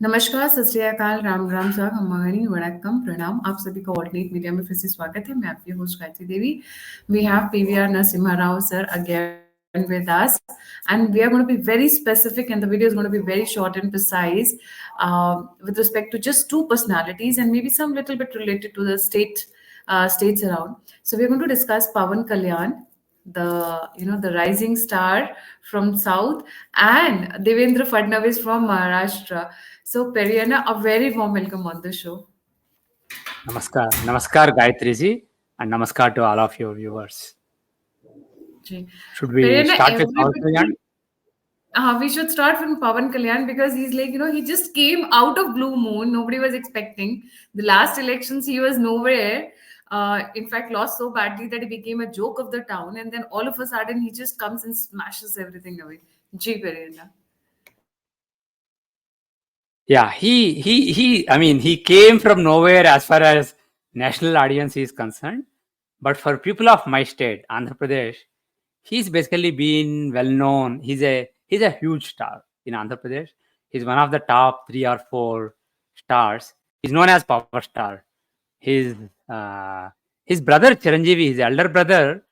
नमस्कार, सत श्री अकाल, राम राम साहब, हमारी वड़क्कम, प्रणाम। आप सभी का ऑल्टरनेट मीडिया में फिर से स्वागत है। मैं आपकी host Gayatri Devi. We have PVR Narasimha Rao sir again with us, and we are going to be very specific, and the video is going to be very short and precise with respect to just two personalities and maybe some little bit related to the states around. So we are going to discuss Pawan Kalyan, the rising star from South, and Devendra Fadnavis from Maharashtra. So, Periana, a very warm welcome on the show. Namaskar Gayatri ji, and namaskar to all of your viewers. Should we Periana, start with Pawan Kalyan? We should start from Pawan Kalyan because he's like, he just came out of blue moon. Nobody was expecting. The last elections, he was nowhere. In fact, lost so badly that he became a joke of the town. And then all of a sudden, he just comes and smashes everything away. Ji, Periana. Yeah, he came from nowhere as far as national audience is concerned. But for people of my state, Andhra Pradesh, he's basically been well known. He's a huge star in Andhra Pradesh. He's one of the top 3 or 4 stars. He's known as Power Star. His brother Chiranjeevi, his elder brother,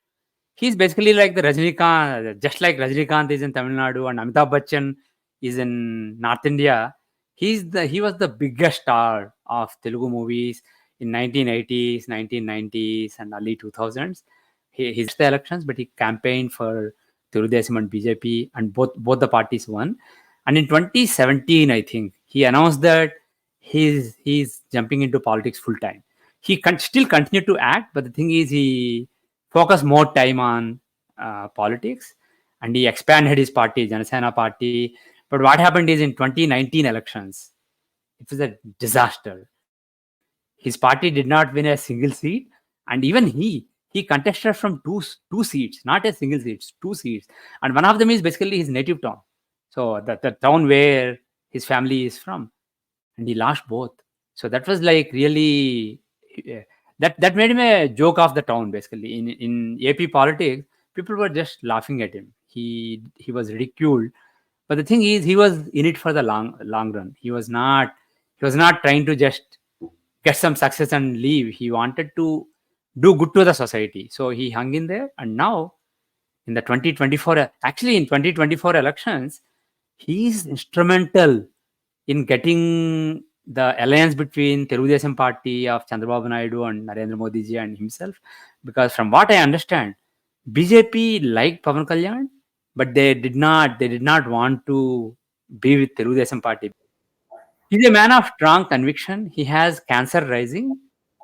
he's basically like the Rajinikanth, just like Rajinikanth is in Tamil Nadu and Amitabh Bachchan is in North India. He was the biggest star of Telugu movies in 1980s, 1990s, and early 2000s. He the elections, but he campaigned for Telugudesam and BJP, and both the parties won. And in 2017, I think he announced that he's jumping into politics full time. He still continued to act, but the thing is, he focused more time on politics, and he expanded his party, Janasena Party. But what happened is in 2019 elections, it was a disaster. His party did not win a single seat, and even he contested from two seats, not a single seat, 2 seats, and one of them is basically his native town, so the town where his family is from, and he lost both. So that was like really that made him a joke of the town. Basically, in AP politics, people were just laughing at him. He was ridiculed. But the thing is, he was in it for the long run. He was not trying to just get some success and leave. He wanted to do good to the society. So he hung in there. And now in the 2024 elections, he's instrumental in getting the alliance between Telugudesam Party of Chandrababu Naidu and Narendra Modi ji and himself. Because from what I understand, BJP liked Pawan Kalyan, but they did not want to be with Telugudesam Party. He's a man of strong conviction. He has Cancer rising,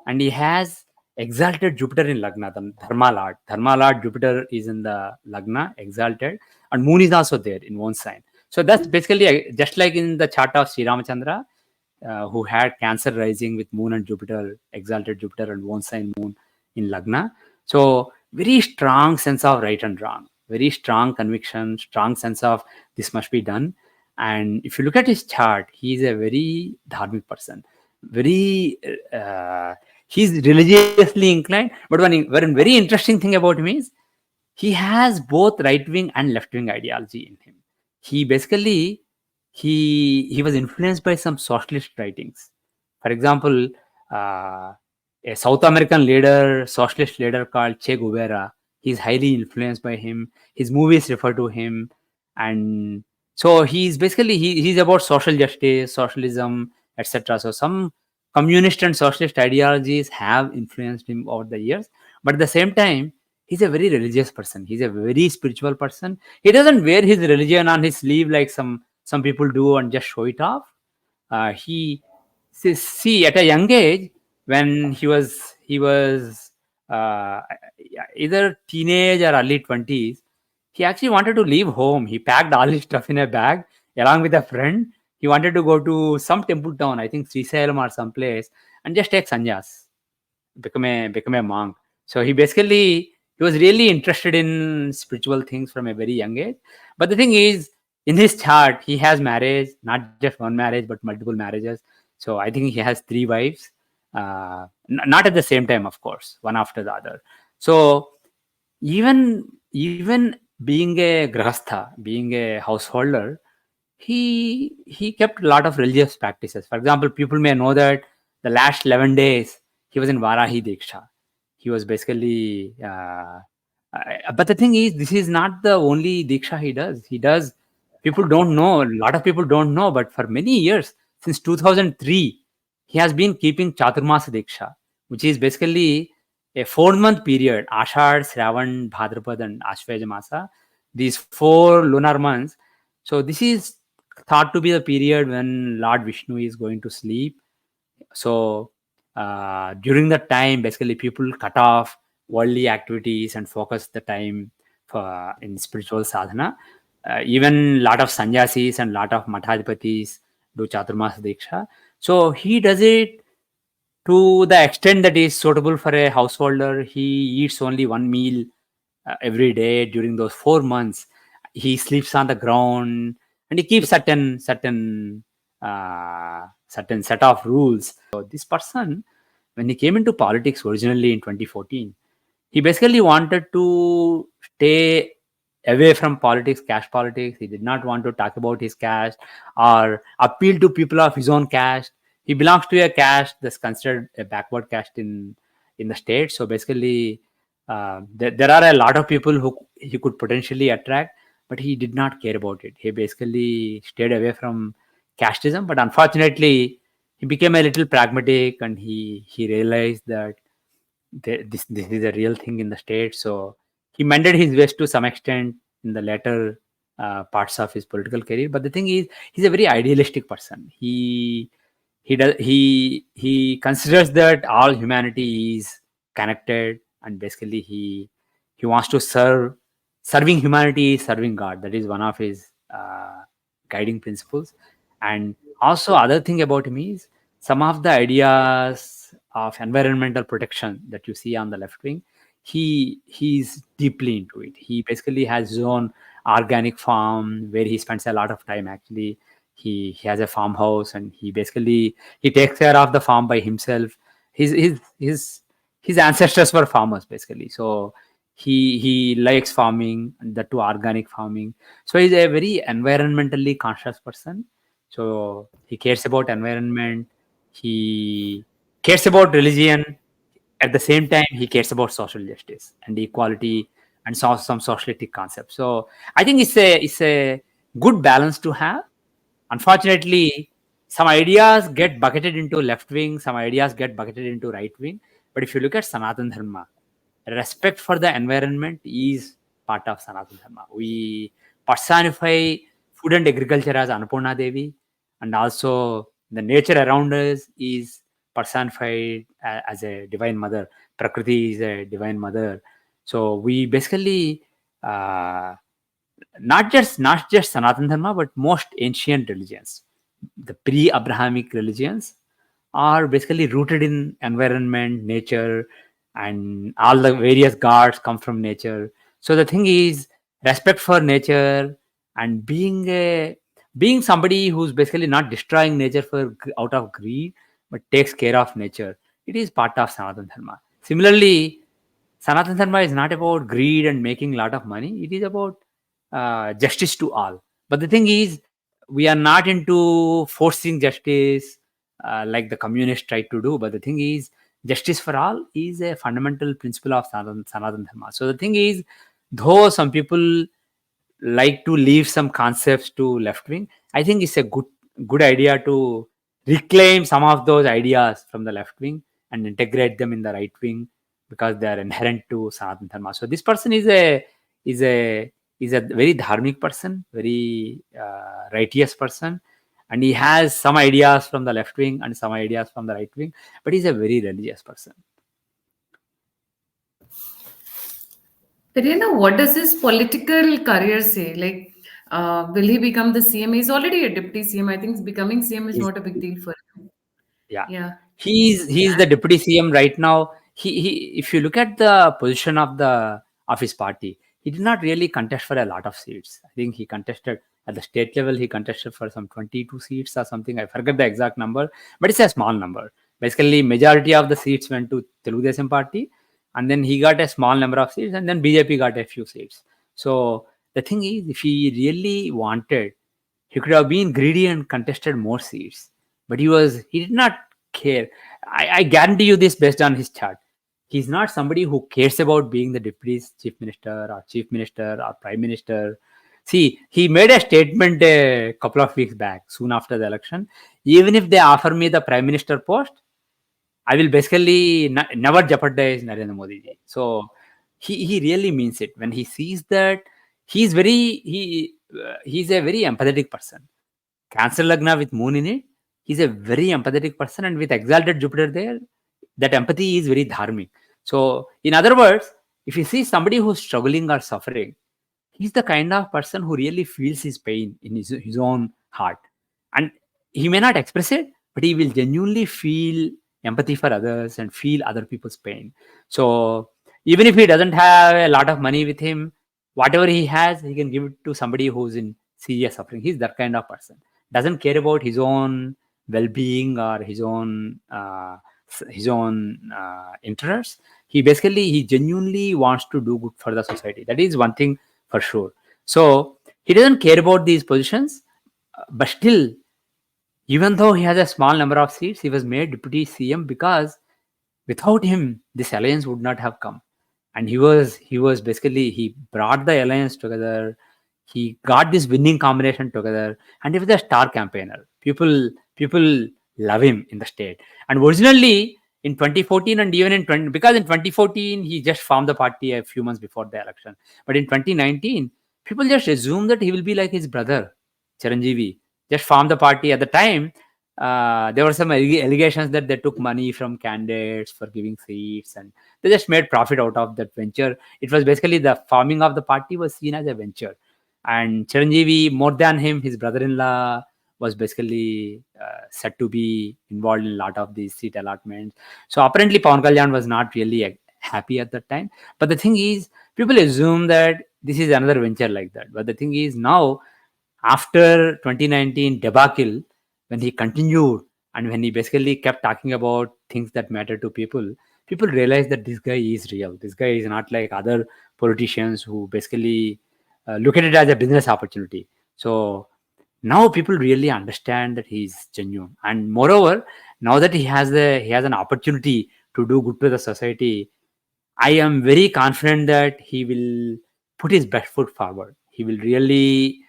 and he has exalted Jupiter in Lagna, the Dharma Lord. Dharma Lord Jupiter is in the Lagna, exalted, and Moon is also there in one sign. So that's basically just like in the chart of Sri Ramachandra, who had Cancer rising with Moon and Jupiter, exalted Jupiter and one sign Moon in Lagna. So very strong sense of right and wrong, very strong conviction, strong sense of this must be done. And if you look at his chart, he's a very dharmic person. Very, he's religiously inclined. But one very interesting thing about him is he has both right wing and left wing ideology in him. He basically he was influenced by some socialist writings. For example, a South American socialist leader called Che Guevara. He's highly influenced by him. His movies refer to him, and so he's basically he's about social justice, socialism, etc. So some communist and socialist ideologies have influenced him over the years. But at the same time, he's a very religious person. He's a very spiritual person. He doesn't wear his religion on his sleeve like some people do and just show it off. He see at a young age, when he was either teenage or early 20s, he actually wanted to leave home. He packed all his stuff in a bag along with a friend. He wanted to go to some temple town, I think Srisalem or someplace, and just take sannyas, become a monk. So he was really interested in spiritual things from a very young age. But the thing is, in his chart, he has marriage, not just one marriage, but multiple marriages. So I think he has 3 wives, not at the same time, of course, one after the other. So even being a grahastha, being a householder, he kept a lot of religious practices. For example, people may know that the last 11 days he was in Varahi Diksha. He was basically, but the thing is, this is not the only Diksha he does. He does, people don't know, a lot of people don't know, but for many years, since 2003, he has been keeping Chaturmasa Diksha, which is basically a 4-month period, Ashad, Shravan, Bhadrapad, and Ashvaja Masa. These 4 lunar months. So this is thought to be the period when Lord Vishnu is going to sleep. So during that time, basically people cut off worldly activities and focus the time for in spiritual sadhana. Even lot of sannyasis and lot of mathadhipatis do Chaturmasa Diksha. So he does it to the extent that is suitable for a householder. He eats only one meal every day during those 4 months. He sleeps on the ground, and he keeps certain set of rules. So this person, when he came into politics originally in 2014, he basically wanted to stay away from politics, caste politics. He did not want to talk about his caste or appeal to people of his own caste. He belongs to a caste that's considered a backward caste in the state. So basically, there are a lot of people who he could potentially attract, but he did not care about it. He basically stayed away from casteism, but unfortunately, he became a little pragmatic, and he realized that this is a real thing in the state. So he mended his ways to some extent in the later parts of his political career. But the thing is, he's a very idealistic person. He considers that all humanity is connected, and basically he wants to serving humanity is serving God. That is one of his guiding principles. And also other thing about him is some of the ideas of environmental protection that you see on the left wing, he's deeply into it. He basically has his own organic farm where he spends a lot of time. Actually, he has a farmhouse, and he takes care of the farm by himself. His ancestors were farmers basically, so he likes farming, and that to organic farming. So he's a very environmentally conscious person. So he cares about environment, he cares about religion. At the same time, he cares about social justice and equality and some socialistic concepts. So I think it's a good balance to have. Unfortunately, some ideas get bucketed into left wing, some ideas get bucketed into right wing. But if you look at Sanatan Dharma, respect for the environment is part of Sanatan Dharma. We personify food and agriculture as Annapurna Devi, and also the nature around us is personified as a divine mother. Prakriti is a divine mother. So we basically not just Sanatan Dharma, but most ancient religions, the pre-Abrahamic religions, are basically rooted in environment, nature, and all the various gods come from nature. So the thing is, respect for nature and being somebody who's basically not destroying nature out of greed, but takes care of nature. It is part of Sanatan Dharma. Similarly, Sanatan Dharma is not about greed and making a lot of money. It is about justice to all. But the thing is, we are not into forcing justice like the communists tried to do. But the thing is, justice for all is a fundamental principle of Sanatan Dharma. So the thing is, though some people like to leave some concepts to left wing, I think it's a good idea to reclaim some of those ideas from the left wing and integrate them in the right wing, because they are inherent to Sanatan Dharma. So this person is a is a very dharmic person, very righteous person, and he has some ideas from the left wing and some ideas from the right wing, but he's a very religious person. But what does his political career say? Like, will he become the CM? He's already a deputy CM. I think becoming CM is He's, not a big deal for him. yeah, Yeah. he's the deputy CM right now. He if you look at the position of his party, he did not really contest for a lot of seats. I think he contested at the state level. He contested for some 22 seats or something. I forget the exact number, but it's a small number. Basically, majority of the seats went to Telugu Desam party, and then he got a small number of seats, and then BJP got a few seats. So the thing is, if he really wanted, He could have been greedy and contested more seats, but he did not care. I guarantee you this based on his chart. He's not somebody who cares about being the deputy chief minister or prime minister. See, he made a statement a couple of weeks back, soon after the election. Even if they offer me the prime minister post, I will basically never jeopardize Narendra Modi ji. So he really means it when he sees that he's a very empathetic person. Cancer Lagna with moon in it, he's a very empathetic person, and with exalted Jupiter there, that empathy is very dharmic. So, in other words, if you see somebody who's struggling or suffering, he's the kind of person who really feels his pain in his own heart. And he may not express it, but he will genuinely feel empathy for others and feel other people's pain. So, even if he doesn't have a lot of money with him, whatever he has, he can give it to somebody who's in serious suffering. He's that kind of person. Doesn't care about his own well-being or his own interests. He genuinely wants to do good for the society. That is one thing for sure. So he doesn't care about these positions, but still, even though he has a small number of seats, he was made deputy CM because without him, this alliance would not have come. And he was basically, he brought the alliance together. He got this winning combination together, and he was a star campaigner. People love him in the state. And originally in 2014 and even in 20, because in 2014 he just formed the party a few months before the election. But in 2019, people just assume that he will be like his brother Chiranjeevi. Just formed the party at the time. There were some allegations that they took money from candidates for giving seats, and they just made profit out of that venture. It was basically the forming of the party was seen as a venture. And Chiranjeevi, more than him, his brother-in-law was basically said to be involved in a lot of these seat allotments. So apparently Pawan Kalyan was not really happy at that time. But the thing is, people assume that this is another venture like that. But the thing is, now, after 2019 debacle, when he continued and when he basically kept talking about things that matter to people, people realized that this guy is real. This guy is not like other politicians who basically look at it as a business opportunity. So now people really understand that he's genuine, and moreover, now that he has an opportunity to do good to the society, I am very confident that he will put his best foot forward. He will really,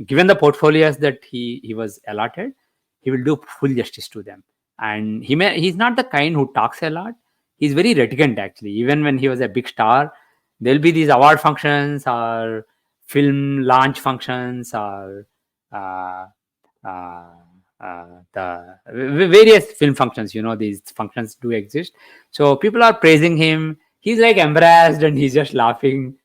given the portfolios that he was allotted, he will do full justice to them. And he's not the kind who talks a lot. He's very reticent actually. Even when he was a big star, there'll be these award functions or film launch functions or uh, uh, the various film functions. These functions do exist. So people are praising him. He's like embarrassed and he's just laughing,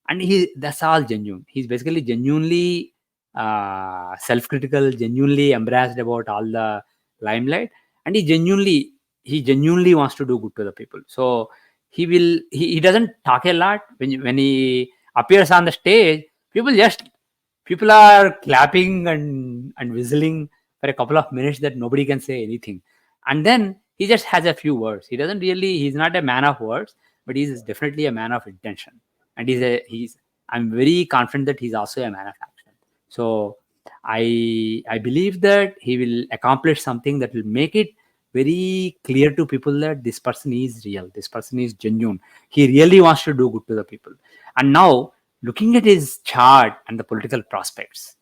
and that's all genuine. He's basically genuinely self-critical, genuinely embarrassed about all the limelight, and he genuinely wants to do good to the people. So he doesn't talk a lot. When he appears on the stage, people are clapping and whistling for a couple of minutes that nobody can say anything. And then he just has a few words. He's not a man of words, but he's definitely a man of intention. And I'm very confident that he's also a man of action. So I believe that he will accomplish something that will make it very clear to people that this person is real, this person is genuine, he really wants to do good to the people. And now, looking at his chart and the political prospects,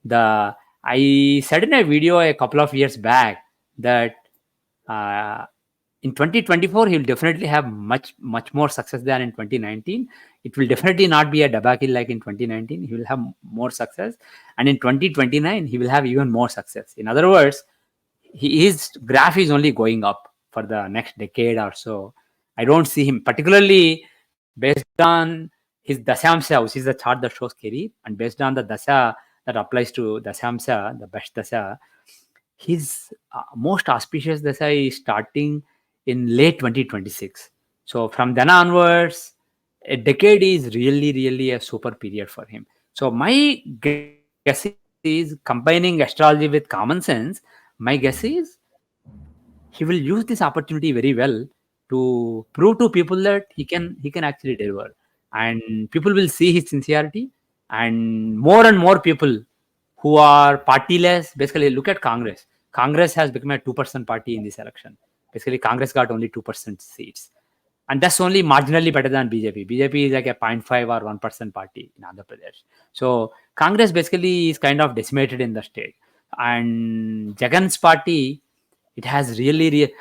the I said in a video a couple of years back that uh, in 2024 he will definitely have much more success than in 2019. It will definitely not be a debacle like in 2019. He will have more success, and in 2029 he will have even more success. In other words, his graph is only going up for the next decade or so. I don't see him, particularly based on his Dasyamsa, which is the chart that shows career, and based on the Dasa that applies to Dasyamsa, the best Dasa, his most auspicious Dasa is starting in late 2026. So from then onwards, a decade is really, really a super period for him. So my guess is, combining astrology with common sense, my guess is he will use this opportunity very well to prove to people that he can actually deliver, and people will see his sincerity, and more people who are partyless. Basically, look at Congress. Congress has become a 2% party in this election. Basically, Congress got only 2% seats. And that's only marginally better than BJP. BJP is like a 0.5 or 1% party in Andhra Pradesh. So Congress basically is kind of decimated in the state. And Jagan's party, it has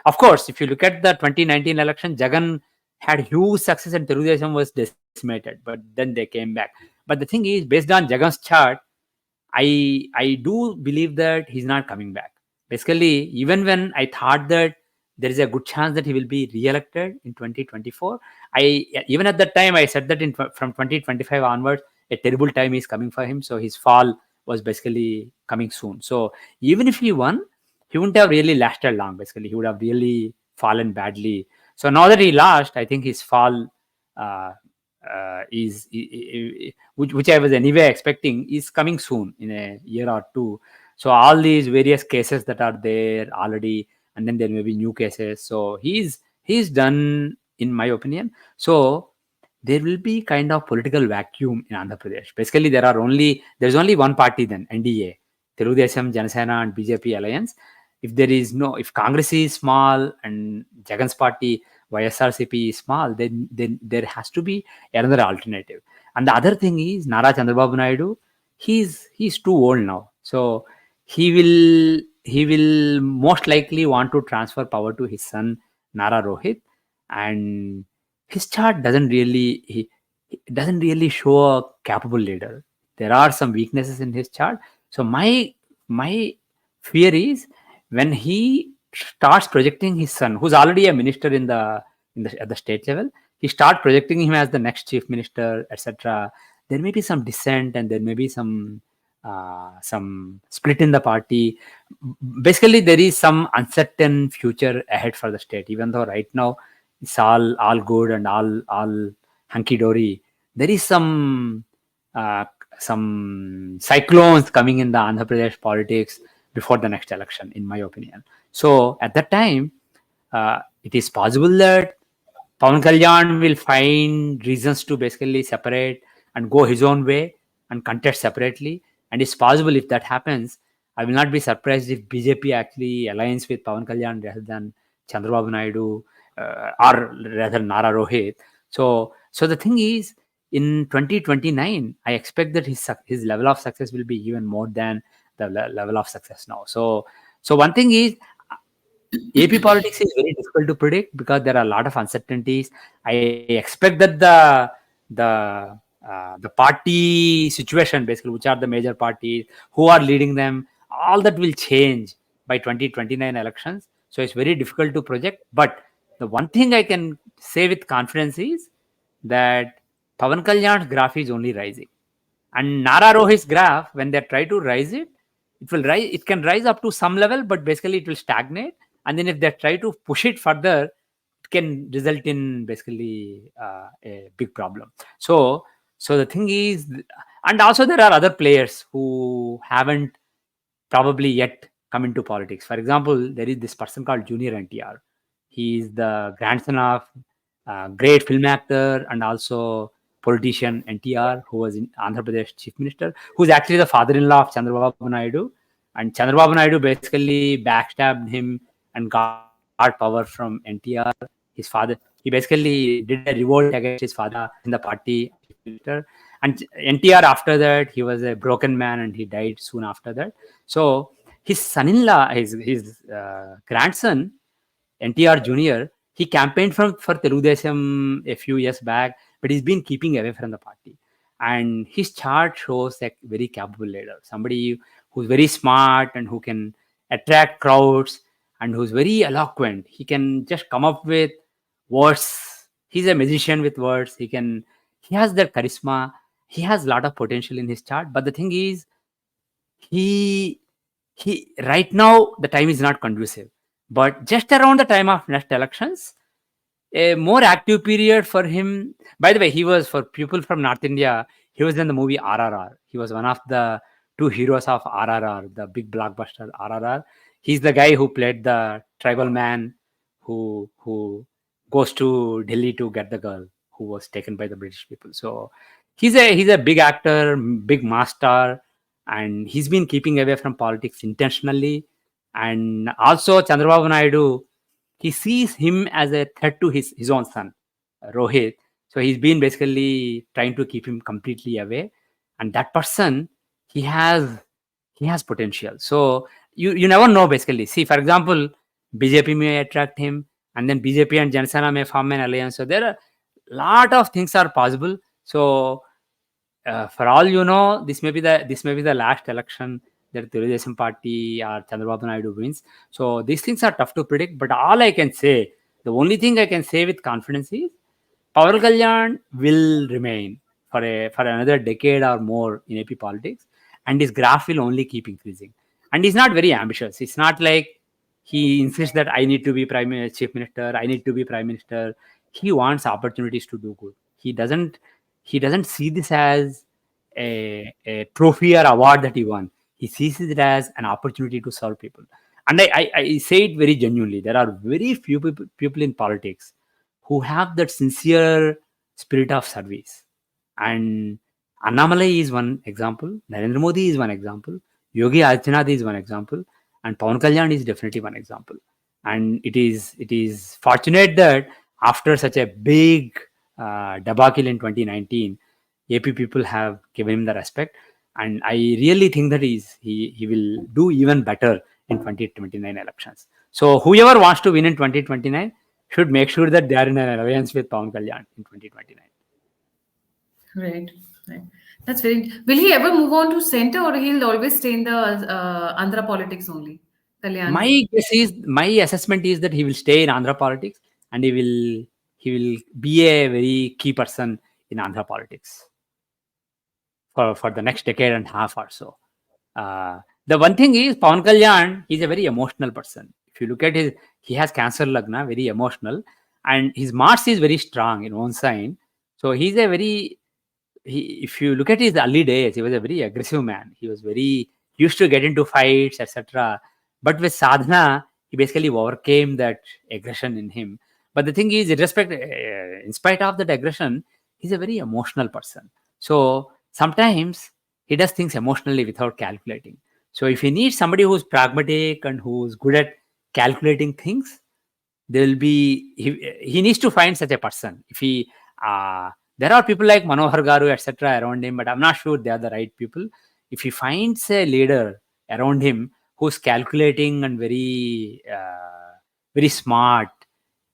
of course, if you look at the 2019 election, Jagan had huge success and Telugudesam was decimated, but then they came back. But the thing is, based on Jagan's chart, I do believe that he's not coming back. Basically, even when I thought that there is a good chance that he will be re-elected in 2024, I even at that time I said that from 2025 onwards, a terrible time is coming for him. So his fall was basically coming soon. So even if he won, he wouldn't have really lasted long. Basically, he would have really fallen badly. So now that he lost, I think his fall uh, which I was anyway expecting, is coming soon in a year or two. So all these various cases that are there already, and then there may be new cases. So he's done, in my opinion. So there will be kind of political vacuum in Andhra Pradesh. Basically, there's only one party then, NDA, Telugudesam, Janasena, and BJP alliance. If Congress is small and Jagan's party, YSRCP is small, then there has to be another alternative. And the other thing is Nara Chandrababu Naidu, he's too old now. So he will most likely want to transfer power to his son Nara Rohit, and his chart doesn't really show a capable leader. There are some weaknesses in his chart. So my fear is when he starts projecting his son, who's already a minister at the state level, he start projecting him as the next chief minister, etc. There may be some dissent and there may be some split in the party. Basically, there is some uncertain future ahead for the state. Even though right now it's all good and all hunky dory, there is uh, some cyclones coming in the Andhra Pradesh politics before the next election, in my opinion. So at that time, it is possible that Pawan Kalyan will find reasons to basically separate and go his own way and contest separately. And it's possible if that happens, I will not be surprised if BJP actually aligns with Pawan Kalyan rather than Chandrababu Naidu or rather Nara Rohit. So the thing is, in 2029, I expect that his level of success will be even more than the level of success now. So one thing is, AP politics is very difficult to predict because there are a lot of uncertainties. I expect that the party situation, basically, which are the major parties, who are leading them, all that will change by 2029 elections. So it's very difficult to project. But the one thing I can say with confidence is that Pawan Kalyan's graph is only rising. And Nara Rohit's graph, when they try to rise it, it will rise. It can rise up to some level, but basically it will stagnate. And then if they try to push it further, it can result in basically a big problem. So the thing is, and also there are other players who haven't probably yet come into politics. For example, there is this person called Junior NTR. He is the grandson of great film actor and also politician NTR, who was in Andhra Pradesh chief minister, who is actually the father-in-law of Chandrababu Naidu. And Chandrababu Naidu basically backstabbed him and got power from NTR. His father, he basically did a revolt against his father in the party as chief minister. And NTR, after that, he was a broken man and he died soon after that. So his son-in-law, his grandson, NTR Junior, he campaigned for Telugudesam a few years back, but he's been keeping away from the party. And his chart shows a very capable leader, somebody who's very smart and who can attract crowds and who's very eloquent. He can just come up with words. He's a magician with words. He has that charisma. He has a lot of potential in his chart. But the thing is, he he right now the time is not conducive, but just around the time of next elections, a more active period for him. By the way, he was, for people from North India, he was in the movie RRR. He was one of the two heroes of RRR, the big blockbuster RRR. He's the guy who played the tribal man who goes to Delhi to get the girl who was taken by the British people. So he's a big actor, big master, and he's been keeping away from politics intentionally. And also Chandrababu Naidu, he sees him as a threat to his own son, Rohit. So he's been basically trying to keep him completely away. And that person, he has he has potential. So you never know basically. See, for example, BJP may attract him, and then BJP and Janasena may form an alliance. So there are lot of things are possible. So for all you know, this may be the last election that the Telugu Party or Chandrababu Naidu wins. So these things are tough to predict. But all I can say, the only thing I can say with confidence is Pawan Kalyan will remain for another decade or more in AP politics, and his graph will only keep increasing. And he's not very ambitious. It's not like he insists that I need to be chief minister, I need to be prime minister. He wants opportunities to do good. He doesn't see this as a trophy or award that he won. He sees it as an opportunity to serve people. And I say it very genuinely. There are very few people in politics who have that sincere spirit of service. And Annamalai is one example, Narendra Modi is one example, Yogi Adityanath is one example, and Pawan Kalyan is definitely one example. And it is fortunate that after such a big debacle in 2019, AP people have given him the respect, and I really think that he will do even better in 2029 elections. So whoever wants to win in 2029 should make sure that they are in an alliance with Pawan Kalyan in 2029. Right. Right. That's very. Will he ever move on to center, or he'll always stay in the Andhra politics only? Kalyan. My assessment is that he will stay in Andhra politics, and he will be a very key person in Andhra politics for the next decade and a half or so. The one thing is Pawan Kalyan, he's a very emotional person. If you look at he has Cancer Lagna, very emotional, and his Mars is very strong in one sign. So he's a very if you look at his early days, he was a very aggressive man. He was very used to get into fights, etc. But with sadhana, he basically overcame that aggression in him. But the thing is, in spite of that aggression, he's a very emotional person. So sometimes he does things emotionally without calculating. So if he needs somebody who's pragmatic and who's good at calculating things, there will be he needs to find such a person. If he there are people like Manohar Garu, etc., around him, but I'm not sure they are the right people. If he finds a leader around him who's calculating and very smart,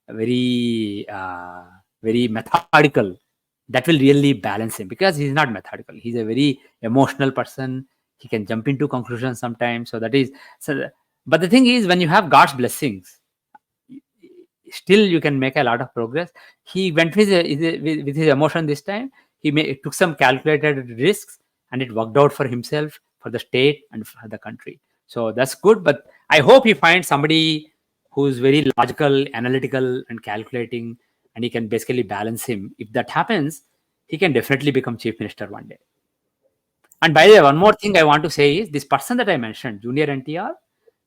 very methodical, that will really balance him, because he's not methodical. He's a very emotional person. He can jump into conclusions sometimes. So that is so. But the thing is, when you have God's blessings, still you can make a lot of progress. He went with his emotion this time. Took some calculated risks, and it worked out for himself, for the state, and for the country. So that's good. But I hope he finds somebody who's very logical, analytical, and calculating, and he can basically balance him. If that happens, he can definitely become chief minister one day. And by the way, one more thing I want to say is this person that I mentioned, Junior NTR,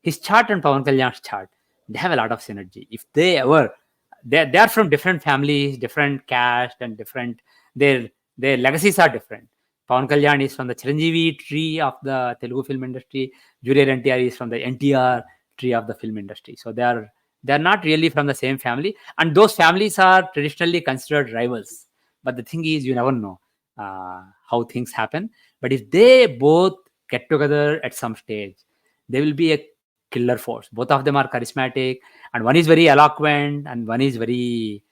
his chart and Pawan Kalyan's chart, they have a lot of synergy. If they are from different families, different caste, and different, their legacies are different. Pawan Kalyan is from the Chiranjeevi tree of the Telugu film industry. Junior NTR is from the NTR tree of the film industry. So they are not really from the same family, and those families are traditionally considered rivals. But the thing is, you never know how things happen. But if they both get together at some stage, they will be a killer force. Both of them are charismatic, and one is very eloquent, and one is very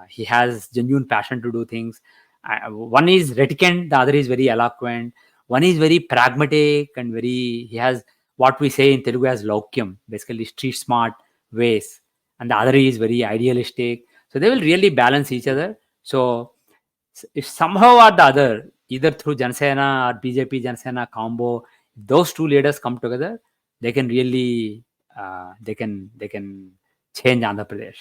he has genuine passion to do things. One is reticent, the other is very eloquent. One is very pragmatic and he has what we say in Telugu as laukyam, basically street smart ways, and the other is very idealistic. So they will really balance each other. So if somehow or the other, either through Janasena or BJP Janasena combo, if those two leaders come together, they can really they can change Andhra Pradesh.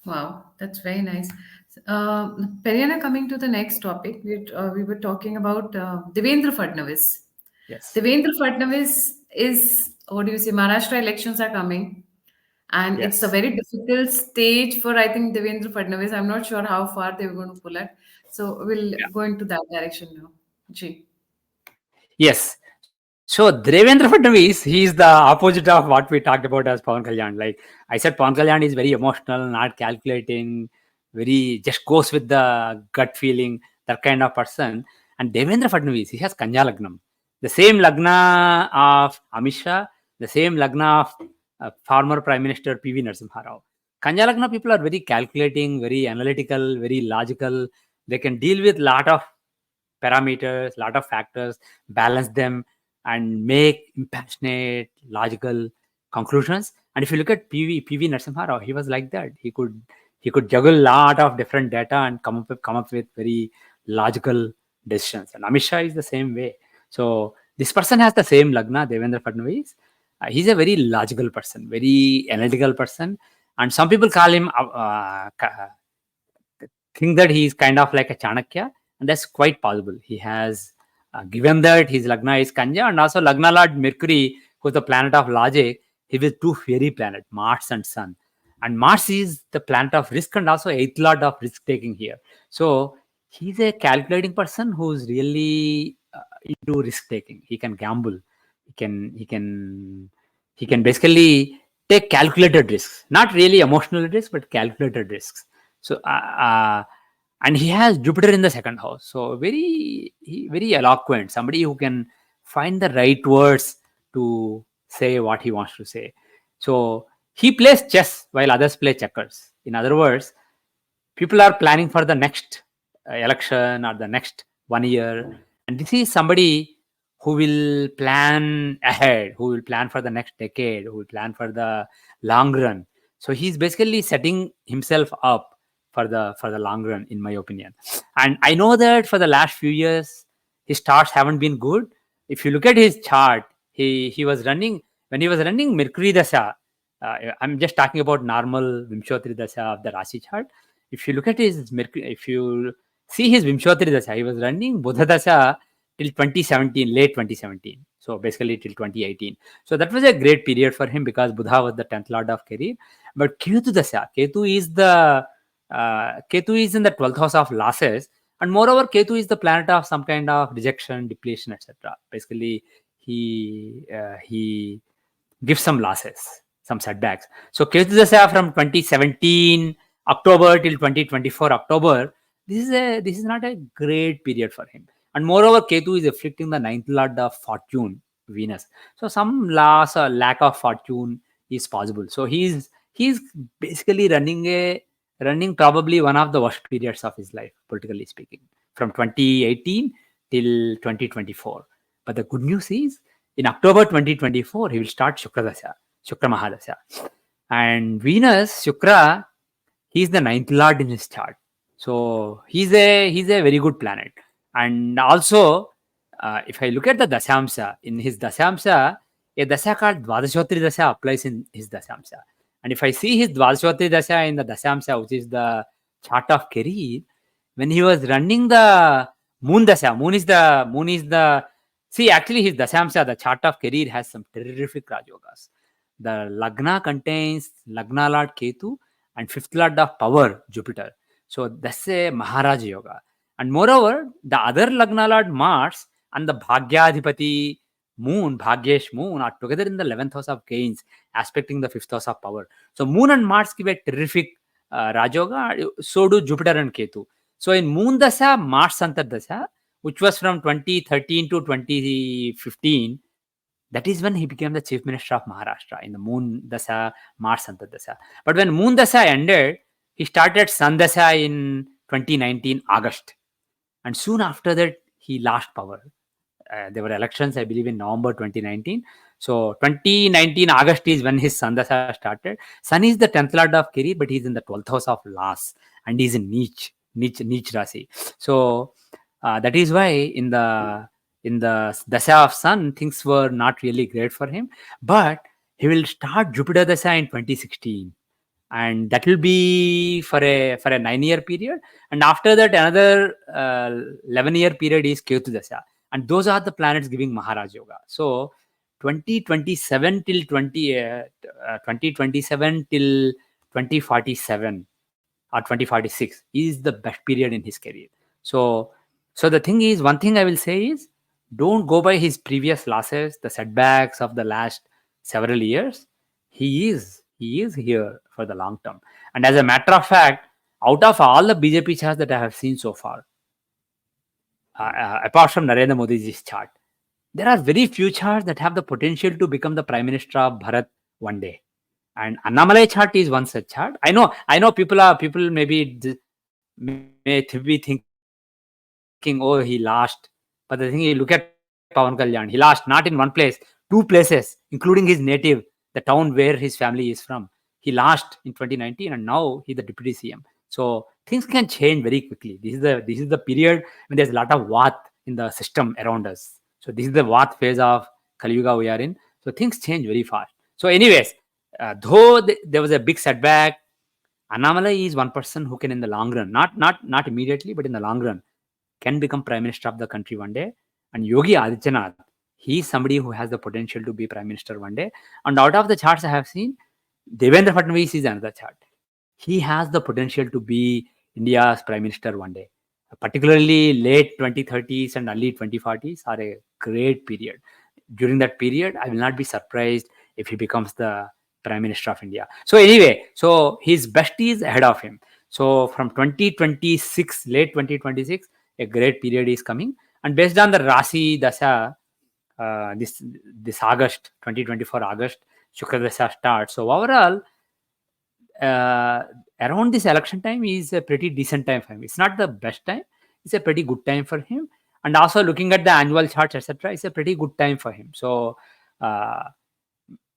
Wow, that's very nice. Periana, coming to the next topic, we were talking about Devendra Fadnavis. Yes. Devendra Fadnavis is, what do you say, Maharashtra elections are coming, and it's a Yes. very difficult stage for, I think, Devendra Fadnavis. I'm not sure how far they're going to pull it. So we'll go into that direction now. Ji. Yes. So Devendra Fadnavis, he is the opposite of what we talked about as Pawan Kalyan. Like I said, Pawan Kalyan is very emotional, not calculating, very just goes with the gut feeling, that kind of person. And Devendra Fadnavis, he has Kanya Lagnam. The same Lagna of Amit Shah, the same Lagna of former Prime Minister PV Narasimha Rao. Kanya Lagna people are very calculating, very analytical, very logical. They can deal with lot of parameters, lot of factors, balance them, and make impassionate, logical conclusions. And if you look at PV Narasimha Rao, he was like that. He could juggle lot of different data and come up with very logical decisions. And Amit Shah is the same way. So this person has the same lagna, Devendra Fadnavis. He's a very logical person, very analytical person, and some people call him think that he is kind of like a Chanakya, and that's quite possible. He has, given that his Lagna is Kanya, and also Lagna Lord Mercury, who's the planet of logic, he has two fairy planets, Mars and Sun. And Mars is the planet of risk and also eighth lord of risk taking here. So he's a calculating person who's really into risk taking. He can gamble. He can he can he can basically take calculated risks, not really emotional risks, but calculated risks. So and he has Jupiter in the second house, so very eloquent, somebody who can find the right words to say what he wants to say. So he plays chess while others play checkers. In other words, people are planning for the next election or the next 1 year, and this is somebody who will plan ahead, who will plan for the next decade, who will plan for the long run. So he's basically setting himself up for the long run, in my opinion. And I know that for the last few years his starts haven't been good. If you look at his chart, he was running, when he was running Mercury Dasha. I'm just talking about normal Vimshottari Dasha of the Rashi chart. If you look at his Mercury, if you see his Vimshottari Dasha, he was running Buddha Dasha till 2017, late 2017. So basically till 2018. So that was a great period for him because Buddha was the 10th lord of career. But Ketu Dasha, Ketu is in the 12th house of losses, and moreover, Ketu is the planet of some kind of rejection, depletion, etc. Basically, he gives some losses, some setbacks. So Ketu Dasha from 2017 October till 2024 October, this is not a great period for him. And moreover, Ketu is afflicting the ninth lord of fortune, Venus. So some loss or lack of fortune is possible. So he's basically running probably one of the worst periods of his life, politically speaking, from 2018 till 2024. But the good news is, in October 2024, he will start Shukra Mahadasha. And Venus, Shukra, he's the ninth lord in his chart. So he's a very good planet. And also, if I look at the Dasamsa, in his Dasamsa, a Dasha called Dvadashotri Dasha applies in his Dasamsa. And if I see his Dvadashotri Dasha in the Dasamsa, which is the chart of career, when he was running the Moon Dasha, Moon is the see, actually his Dasamsa, the chart of career, has some terrific Rajogas. The Lagna contains Lagna Lord Ketu and fifth lord of power, Jupiter. So that's a Maharaja Yoga. And moreover, the other Lagna Lord Mars and the Bhagyadhipati Moon, Bhagyesh Moon, are together in the 11th house of gains, aspecting the 5th house of power. So Moon and Mars give a terrific Rajoga, so do Jupiter and Ketu. So in Moon Dasha, Mars Santar Dasha, which was from 2013 to 2015, that is when he became the chief minister of Maharashtra in the Moon Dasha, Mars Santar Dasha. But when Moon Dasha ended, he started Sun Dasha in 2019 August. And soon after that, he lost power. There were elections, I believe, in November 2019. So 2019 August is when his Sun Dasha started. Sun is the 10th lord of career, but he's in the 12th house of loss, and he's in Neech Rasi. So that is why in the Dasha of Sun, things were not really great for him. But he will start Jupiter Dasha in 2016, and that will be for a 9-year period. And after that, another 11-year period is Ketu Dasha, and those are the planets giving Maharaj Yoga. So 2027 till 2047 or 2046 is the best period in his career. So the thing is, one thing I will say is, don't go by his previous losses, the setbacks of the last several years. He is here for the long term. And as a matter of fact, out of all the BJP charts that I have seen so far, apart from Narendra Modi's chart, there are very few charts that have the potential to become the Prime Minister of Bharat one day. And Annamalai chart is one such chart. I know people maybe be thinking, oh, he lost. But the thing is, look at Pawan Kalyan. He lost not in one place, two places, including his native, the town where his family is from. He lost in 2019, and now he's the deputy CM. So things can change very quickly. This is the period when there's a lot of Vat in the system around us. So this is the Vat phase of Kali Yuga we are in. So things change very fast. So, anyways, though there was a big setback, Annamalai is one person who can, in the long run, not immediately, but in the long run, can become Prime Minister of the country one day. And Yogi Adityanath, he is somebody who has the potential to be Prime Minister one day. And out of the charts I have seen, Devendra Fadnavis is another chart. He has the potential to be India's Prime Minister one day. Particularly late 2030s and early 2040s are a great period. During that period, I will not be surprised if he becomes the Prime Minister of India. So anyway, so his best is ahead of him. So from 2026, late 2026, a great period is coming. And based on the Rasi Dasha, this August 2024 August, Shukra Dasha starts. So overall, around this election time is a pretty decent time for him. It's not the best time. It's a pretty good time for him. And also looking at the annual charts, etc., it's a pretty good time for him. So uh,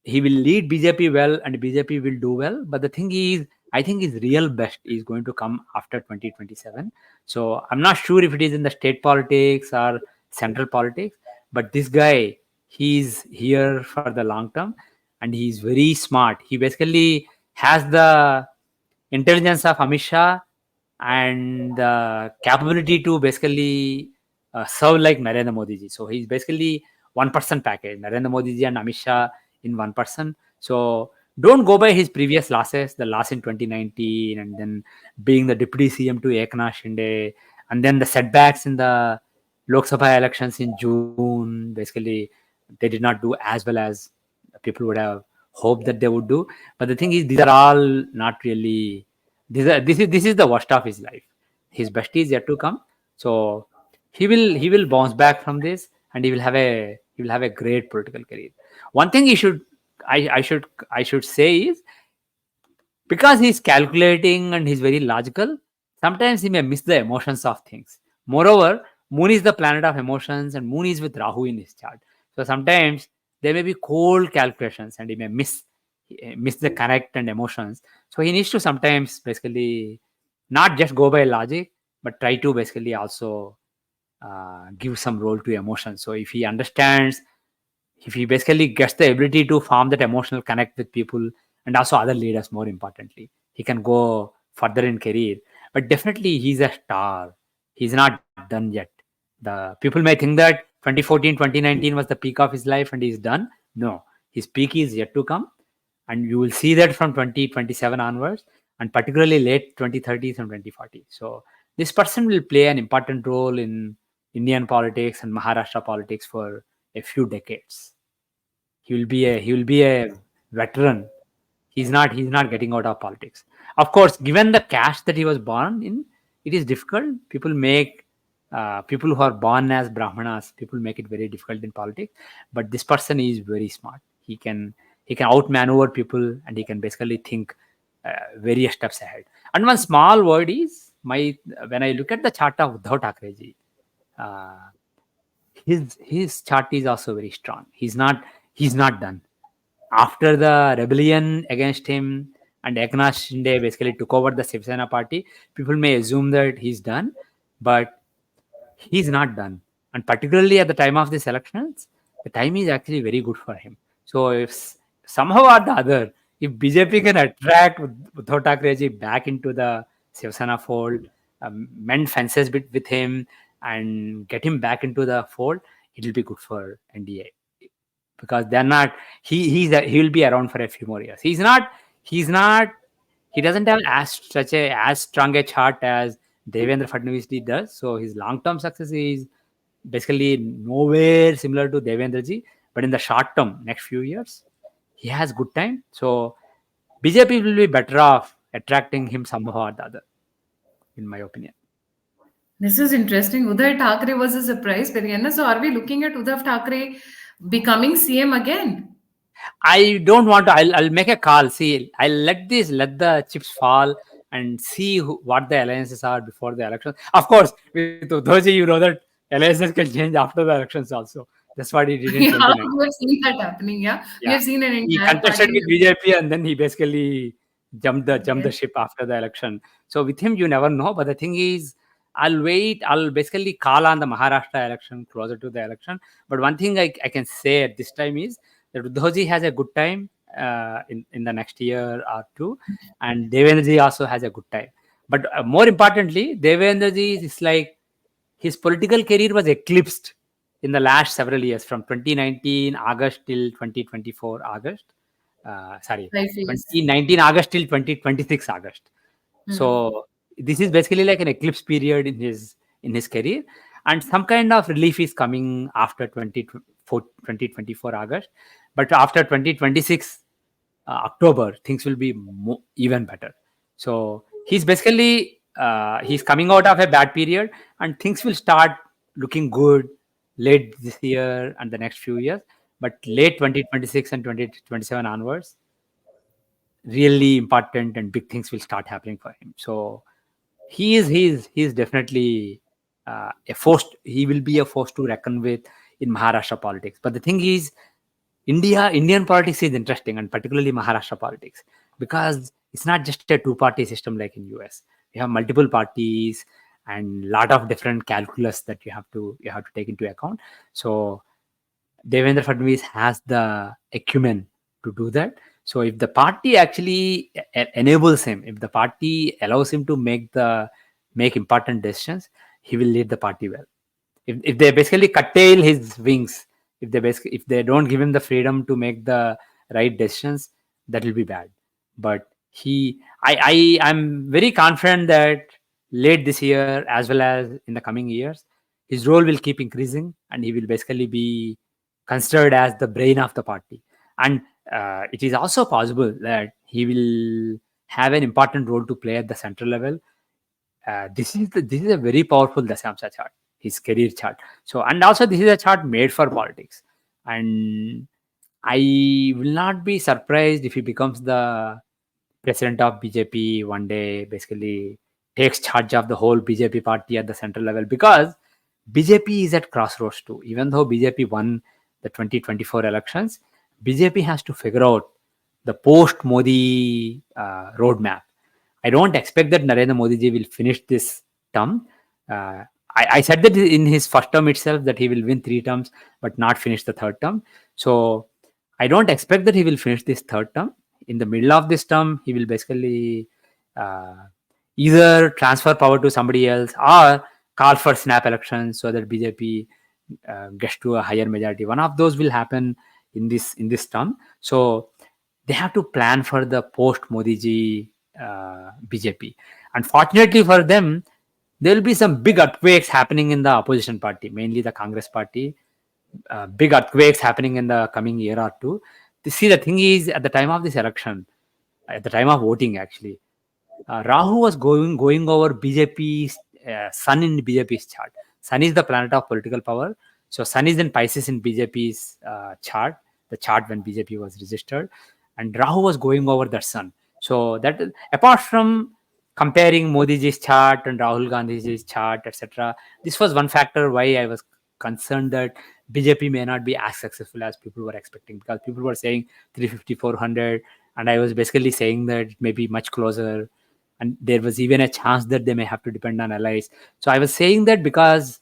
he will lead BJP well, and BJP will do well. But the thing is, I think his real best is going to come after 2027. So I'm not sure if it is in the state politics or central politics, but this guy, he's here for the long term, and he's very smart. He basically has the intelligence of Amit Shah and the capability to basically serve like Narendra Modi ji. So he's basically one person package, Narendra Modi ji and Amit Shah in one person. So don't go by his previous losses, the loss in 2019, and then being the deputy CM to Eknath Shinde, and then the setbacks in the Lok Sabha elections in June. Basically, they did not do as well as people would have hoped that they would do. But the thing is, these are all not really. This is the worst of his life. His best is yet to come. So he will bounce back from this, and he will have a great political career. One thing he should I should say is, because he's calculating and he's very logical, sometimes he may miss the emotions of things. Moreover, Moon is the planet of emotions, and Moon is with Rahu in his chart. So sometimes there may be cold calculations, and he may miss the connect and emotions. So he needs to sometimes basically not just go by logic, but try to basically also give some role to emotions. So if he basically gets the ability to form that emotional connect with people and also other leaders, more importantly, he can go further in career. But definitely he's a star. He's not done yet. The people may think that 2014 2019 was the peak of his life and he's done. No, his peak is yet to come, and you will see that from 2027 onwards, and particularly late 2030s and 2040. So this person will play an important role in Indian politics and Maharashtra politics for a few decades. He will be a veteran. He's not getting out of politics. Of course, given the caste that he was born in, it is difficult. People who are born as Brahmanas, people make it very difficult in politics. But this person is very smart. He can outmaneuver people, and he can basically think various steps ahead. And one small word is, my when I look at the chart of Uddhav Thackeray ji, uh, his chart is also very strong. He's not done. After the rebellion against him and Eknath Shinde basically took over the Shiv Sena party, people may assume that he's done, but he's not done. And particularly at the time of these elections, the time is actually very good for him. So if somehow or the other, if BJP can attract Uddhav Thackeray back into the Shiv Sena fold, mend fences with him, and get him back into the fold, it will be good for NDA, because they're not he will be around for a few more years. He's not he doesn't have as strong a chart as Devendra Fadnavis does. So his long term success is basically nowhere similar to Devendra ji, but in the short term, next few years, he has good time. So BJP will be better off attracting him somehow or the other, in my opinion. This is interesting. Uddhav Thackeray was a surprise, Periana. So are we looking at Uddhav Thackeray becoming CM again? I don't want to. I'll make a call. See, let the chips fall and see what the alliances are before the election. Of course, with Uddhavji, you know that alliances can change after the elections also. That's what he did in Yeah, 2019. we have seen that happening. Yeah, we Yeah, have seen an he entire contested party. with BJP and then he basically jumped the Yes. ship after the election. So with him, you never know. But the thing is, I'll wait. I'll basically call on the Maharashtra election closer to the election. But one thing I can say at this time is that Uddhavji has a good time in the next year or two, and Devendraji also has a good time. But more importantly, Devendraji is like his political career was eclipsed in the last several years from 2019 August till 2024 August. Sorry, 5 years. 2019 August till 2026 August. Hmm. So this is basically like an eclipse period in his career, and some kind of relief is coming after 2024 August. But after 2026 October, things will be even better. So he's basically he's coming out of a bad period, and things will start looking good late this year and the next few years. But late 2026 and 2027 onwards, really important and big things will start happening for him. So he is definitely a force. He will be a force to reckon with in Maharashtra politics. But the thing is, Indian politics is interesting, and particularly Maharashtra politics, because it's not just a two-party system like in US. We have multiple parties and lot of different calculus that you have to take into account. So Devendra Fadnavis has the acumen to do that. So if the party actually enables him, if the party allows him to make important decisions, he will lead the party well. If they basically curtail his wings, if they don't give him the freedom to make the right decisions, that will be bad. But I'm very confident that late this year as well as in the coming years, his role will keep increasing, and he will basically be considered as the brain of the party. And it is also possible that he will have an important role to play at the central level. This is a very powerful Dasyamsa chart, his career chart. So, and also this is a chart made for politics, and I will not be surprised if he becomes the president of BJP one day. Basically, takes charge of the whole BJP party at the central level, because BJP is at crossroads too. Even though BJP won the 2024 elections, BJP has to figure out the post Modi roadmap. I don't expect that Narendra Modi ji will finish this term. I said that in his first term itself that he will win 3 terms, but not finish the third term. So I don't expect that he will finish this third term. In the middle of this term, he will basically uh, either transfer power to somebody else or call for snap elections so that BJP gets to a higher majority. One of those will happen in this term. So they have to plan for the post Modi ji BJP. Unfortunately for them, there will be some big earthquakes happening in the opposition party, mainly the Congress party. Big earthquakes happening in the coming year or two. See, the thing is, at the time of this election, at the time of voting, actually, Rahu was going over BJP's Sun in BJP's chart. Sun is the planet of political power. So Sun is in Pisces in BJP's chart, the chart when BJP was registered, and Rahu was going over that Sun. So that, apart from comparing Modi ji's chart and Rahul Gandhi ji's chart, etc., this was one factor why I was concerned that BJP may not be as successful as people were expecting, because people were saying 350, 400, and I was basically saying that it may be much closer, and there was even a chance that they may have to depend on allies. So I was saying that because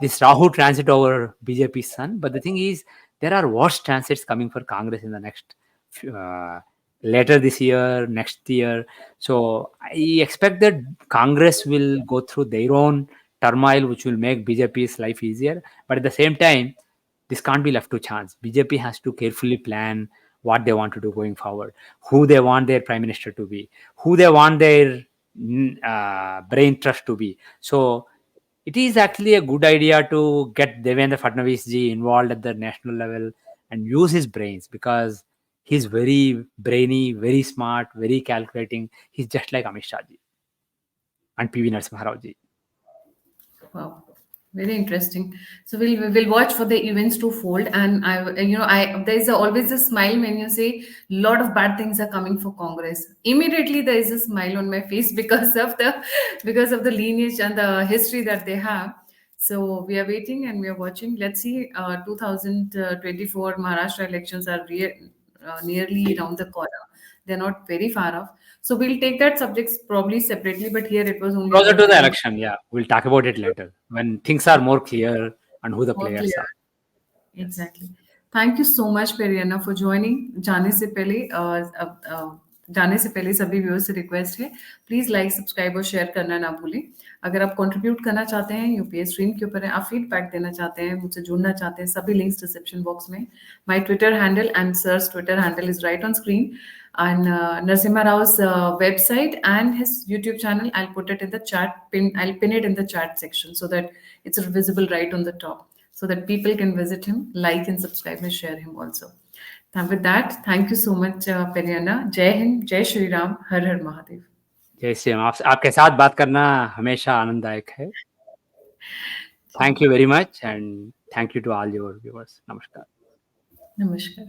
this Rahu transit over BJP's Sun, but the thing is, there are worse transits coming for Congress in the next uh, later this year, next year. So I expect that Congress will go through their own turmoil, which will make BJP's life easier. But at the same time, this can't be left to chance. BJP has to carefully plan what they want to do going forward, who they want their prime minister to be, who they want their brain trust to be. So it is actually a good idea to get Devendra Fadnavis ji involved at the national level and use his brains, because he's very brainy, very smart, very calculating. He's just like Amit Shah ji and PV Narasimha Rao ji. Wow, very interesting. So we'll watch for the events to fold, and I there's always a smile when you say a lot of bad things are coming for Congress. Immediately there is a smile on my face because of the lineage and the history that they have. So we are waiting and we are watching. Let's see. 2024 Maharashtra elections are nearly around the corner. They're not very far off. So we'll take that subjects probably separately. But here it was only Closer about to the the election, yeah, we'll talk about it later when things are more clear and who the more players clear. are. Yes. Exactly. Thank you so much पेरियाना for joining. जाने से पहले सभी viewers से request है, please like subscribe और share करना ना भूलें। अगर आप कंट्रीब्यूट करना चाहते हैं, यूपीएस स्ट्रीम के ऊपर है, आप फीडबैक देना चाहते हैं, मुझसे जुड़ना चाहते हैं, सभी लिंक्स डिस्क्रिप्शन बॉक्स में। My Twitter handle and sir's Twitter handle is right on screen, and Narasimha Rao's website and his YouTube channel. I'll put it in the chat pin. I'll pin it in the chat section so that it's visible right on the top, so that people can visit him, like and subscribe and share him also. Now with that, thank you so much, Periana. Jai Hind, Jai Shri Ram, Har Har Mahadev. जय श्री राम। आपके साथ बात करना हमेशा आनंददायक है। Thank you very much and thank you to all your viewers. नमस्कार। Namaskar.